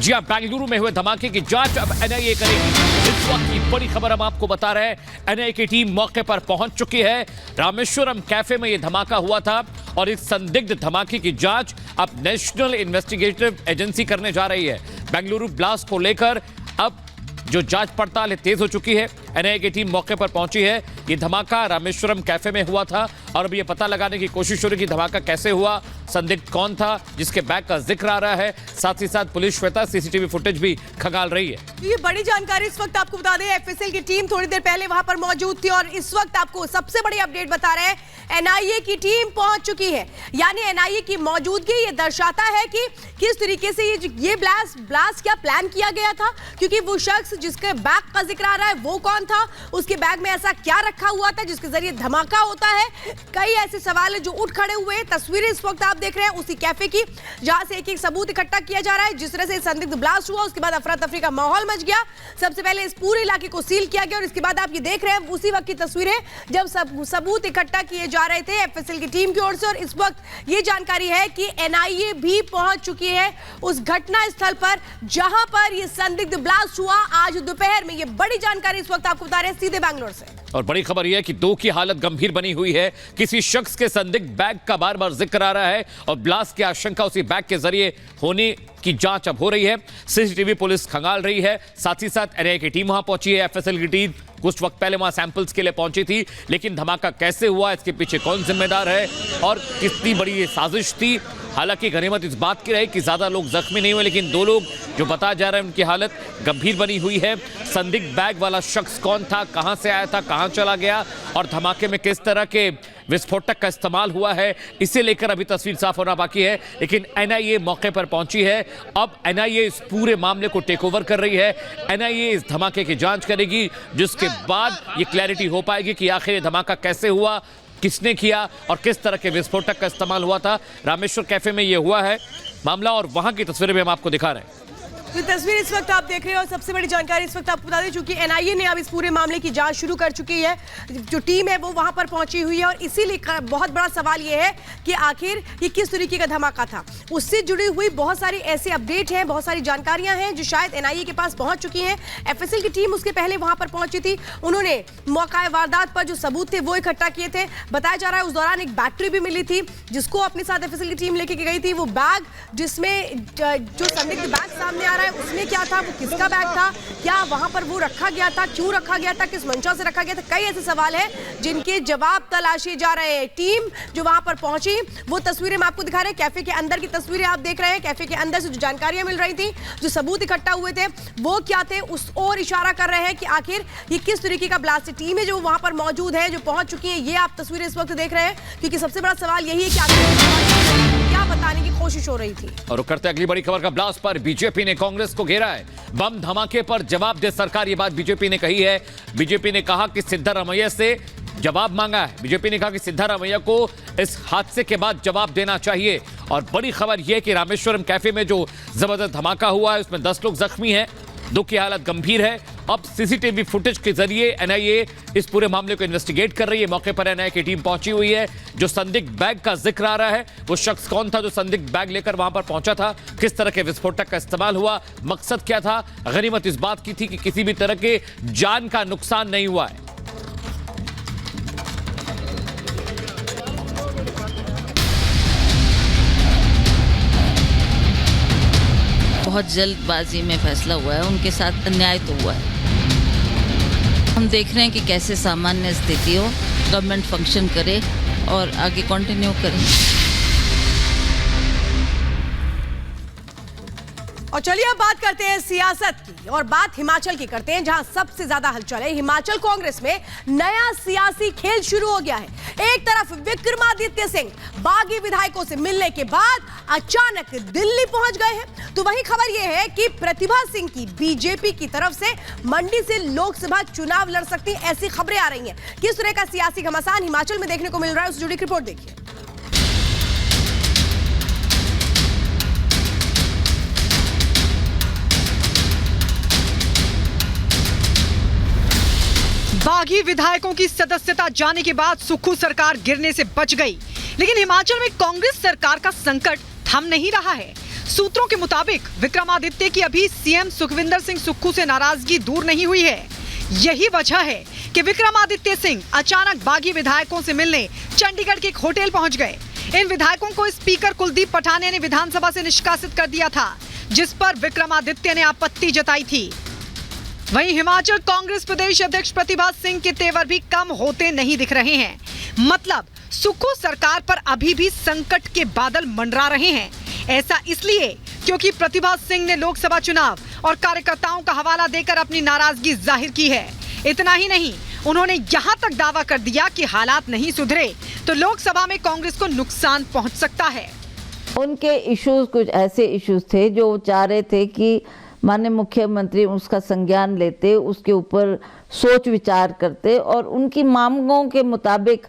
जी हां, बेंगलुरु में हुए धमाके की जांच अब एनआईए करेगी। इस वक्त की बड़ी खबर हम आपको बता रहे हैं, एनआईए की टीम मौके पर पहुंच चुकी है। रामेश्वरम कैफे में यह धमाका हुआ था और इस संदिग्ध धमाके की जांच अब नेशनल इन्वेस्टिगेटिव एजेंसी करने जा रही है। बेंगलुरु ब्लास्ट को लेकर अब जो जांच पड़ताल है तेज हो चुकी है। एनआईए की टीम मौके पर पहुंची है। यह धमाका रामेश्वरम कैफे में हुआ था और अब यह पता लगाने की कोशिश हो रही है कि धमाका कैसे हुआ, संदिग्ध कौन था जिसके बैग का जिक्र आ रहा है। साथ ही साथ पुलिस श्वेता सीसीटीवी फुटेज भी खंगाल रही है। ये बड़ी जानकारी इस वक्त आपको बता दें, एफएसएल की टीम थोड़ी देर पहले वहां पर मौजूद थी और इस वक्त आपको सबसे बड़ी अपडेट बता रहे हैं, एनआईए की टीम पहुंच चुकी है। यानी एनआईए की मौजूदगी ये दर्शाता है कि किस तरीके से ये ब्लास्ट क्या प्लान किया गया था, क्योंकि वो शख्स जिसके बैग का जिक्र आ रहा है वो कौन था, उसके बैग में ऐसा क्या रखा हुआ था जिसके जरिए धमाका होता है। कई ऐसे सवाल जो उठ खड़े हुए हैं। तस्वीरें इस वक्त आप देख रहे हैं उसी कैफे की, जहां से एक एक सबूत इकट्ठा किया जा रहा है। जिस तरह से संदिग्ध ब्लास्ट हुआ उसके बाद अफरा तफरी का माहौल मच गया। सबसे पहले इस पूरे इलाके को सील किया गया और इसके बाद आप ये देख रहे हैं उसी वक्त की तस्वीरें जब सबूत इकट्ठा किए जा रहे थे एफएसएल की टीम की ओर से। और इस वक्त ये जानकारी है कि एनआईए भी पहुंच चुकी है उस घटना स्थल पर जहां पर यह संदिग्ध ब्लास्ट हुआ आज दोपहर में। ये बड़ी जानकारी इस वक्त आपको बता रहे हैं सीधे बैंगलोर से। और बड़ी खबर यह है कि दो की हालत गंभीर बनी हुई है। किसी शख्स के संदिग्ध बैग का बार बार जिक्र आ रहा है और ब्लास्ट की आशंका उसी बैग के जरिए होने की जांच अब हो रही है। सीसीटीवी पुलिस खंगाल रही है। साथ ही साथ एनआईए की टीम वहां पहुंची है। एफएसएल की टीम कुछ वक्त पहले वहां सैंपल्स के लिए पहुंची थी, लेकिन धमाका कैसे हुआ, इसके पीछे कौन जिम्मेदार है और कितनी बड़ी ये साजिश थी। हालांकि गनीमत इस बात की रही कि ज्यादा लोग जख्मी नहीं हुए, लेकिन दो लोग जो बताया जा रहा है उनकी हालत गंभीर बनी हुई है। संदिग्ध बैग वाला शख्स कौन था, कहां से आया था, कहां चला गया और धमाके में किस तरह के विस्फोटक का इस्तेमाल हुआ है, इसे लेकर अभी तस्वीर साफ होना बाकी है। लेकिन एनआईए मौके पर पहुंची है। अब एनआईए इस पूरे मामले को टेक ओवर कर रही है। एनआईए इस धमाके की जांच करेगी, जिसके बाद ये क्लैरिटी हो पाएगी कि आखिर ये धमाका कैसे हुआ, किसने किया और किस तरह के विस्फोटक का इस्तेमाल हुआ था। रामेश्वर कैफे में ये हुआ है मामला और वहां की तस्वीरें भी हम आपको दिखा रहे हैं। तो तस्वीर इस वक्त आप देख रहे हैं और सबसे बड़ी जानकारी इस वक्त आपको बता दें, चूंकि एनआईए ने अब इस पूरे मामले की जांच शुरू कर चुकी है। जो टीम है वो वहां पर पहुंची हुई है और इसीलिए बहुत बड़ा सवाल ये है कि आखिर ये किस तरीके का धमाका था। उससे जुड़ी हुई बहुत सारी ऐसे अपडेट हैं, बहुत सारी जानकारियां हैं जो शायद एनआईए के पास पहुंच चुकी हैं। एफएसएल की टीम उसके पहले वहां पर पहुंची थी। उन्होंने मौका वारदात पर जो सबूत थे वो इकट्ठा किए थे। बताया जा रहा है उस दौरान एक बैटरी भी मिली थी जिसको अपने साथ एफएसएल की टीम लेके गई थी। वो बैग जिसमें जो संदिग्ध बैग सामने आ रहा है उसमें क्या था, वो किसका बैग था, क्या वहां पर वो रखा गया था, क्यों रखा गया था, किस मंशा से रखा गया था। कई ऐसे सवाल हैं जिनके जवाब तलाशे जा रहे हैं। टीम जो वहां पर पहुंची वो तस्वीरें हम आपको दिखा रहे हैं। कैफे के अंदर की तस्वीरें आप देख रहे हैं। कैफे के अंदर से जो जानकारियां मिल रही थी, जो सबूत इकट्ठा हुए थे वो क्या थे, उस ओर इशारा कर रहे हैं कि आखिर ये किस तरीके का ब्लास्ट है। टीमें जो वहां पर मौजूद है, जो पहुंच चुकी है, ये आप तस्वीरें इस वक्त देख रहे हैं, क्योंकि सबसे बड़ा सवाल यही है कि आखिर क्या बताने की कोशिश हो रही थी। और करते अगली बड़ी खबर का, ब्लास्ट पर बीजेपी ने कांग्रेस को घेरा है। बम धमाके पर जवाब दे सरकार, ये बात बीजेपी ने कही है। बीजेपी ने कहा कि सिद्धारमैया से जवाब मांगा है। बीजेपी ने कहा कि सिद्धारमैया को इस हादसे के बाद जवाब देना चाहिए। और बड़ी खबर यह कि रामेश्वरम कैफे में जो जबरदस्त धमाका हुआ है उसमें 10 लोग जख्मी हैं, 2 की हालत गंभीर है। अब सीसीटीवी फुटेज के जरिए एनआईए इस पूरे मामले को इन्वेस्टिगेट कर रही है। मौके पर एनआईए की टीम पहुंची हुई है। जो संदिग्ध बैग का जिक्र आ रहा है, वो शख्स कौन था जो संदिग्ध बैग लेकर वहां पर पहुंचा था, किस तरह के विस्फोटक का इस्तेमाल हुआ, मकसद क्या था। गनीमत इस बात की थी कि किसी भी तरह के जान का नुकसान नहीं हुआ है। बहुत जल्दबाजी में फैसला हुआ है, उनके साथ अन्याय तो हुआ है। हम देख रहे हैं कि कैसे सामान्य स्थिति हो, गवर्नमेंट फंक्शन करे और आगे कंटिन्यू करे। और चलिए अब बात करते हैं सियासत की और बात हिमाचल की करते हैं, जहां सबसे ज्यादा हलचल है। हिमाचल कांग्रेस में नया सियासी खेल शुरू हो गया है। एक तरफ विक्रमादित्य सिंह बागी विधायकों से मिलने के बाद अचानक दिल्ली पहुंच गए हैं, तो वही खबर यह है कि प्रतिभा सिंह की बीजेपी की तरफ से मंडी से लोकसभा चुनाव लड़ सकती, ऐसी खबरें आ रही हैं। किस तरह का सियासी घमासान हिमाचल में देखने को मिल रहा है, उससे जुड़ी रिपोर्ट देखिए। बागी विधायकों की सदस्यता जाने के बाद सुक्खू सरकार गिरने से बच गई, लेकिन हिमाचल में कांग्रेस सरकार का संकट थम नहीं रहा है। सूत्रों के मुताबिक विक्रमादित्य की अभी सीएम सुखविंदर सिंह सुक्खू से नाराजगी दूर नहीं हुई है। यही वजह है कि विक्रमादित्य सिंह अचानक बागी विधायकों से मिलने चंडीगढ़ के एक होटल पहुंच गए। इन विधायकों को स्पीकर कुलदीप पठानिया ने विधानसभा से निष्कासित कर दिया था, जिस पर विक्रमादित्य ने आपत्ति जताई थी। वहीं हिमाचल कांग्रेस प्रदेश अध्यक्ष प्रतिभा सिंह के तेवर भी कम होते नहीं दिख रहे हैं। मतलब सुक्खू सरकार पर अभी भी संकट के बादल मंडरा रहे हैं। ऐसा इसलिए क्योंकि प्रतिभा सिंह ने लोकसभा चुनाव और कार्यकर्ताओं का हवाला देकर अपनी नाराजगी जाहिर की है। इतना ही नहीं, उन्होंने यहां तक दावा कर दिया कि हालात नहीं सुधरे तो लोकसभा में कांग्रेस को नुकसान पहुंच सकता है। उनके इश्यूज कुछ ऐसे इश्यूज थे जो वो चाह रहे थे कि माननीय मुख्यमंत्री उसका संज्ञान लेते, उसके ऊपर सोच विचार करते और उनकी मांगों के मुताबिक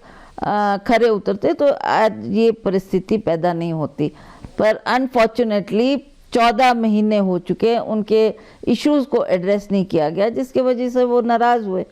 खरे उतरते तो आज ये परिस्थिति पैदा नहीं होती। पर अनफॉर्चुनेटली 14 महीने हो चुके हैं, उनके इश्यूज को एड्रेस नहीं किया गया, जिसके वजह से वो नाराज हुए।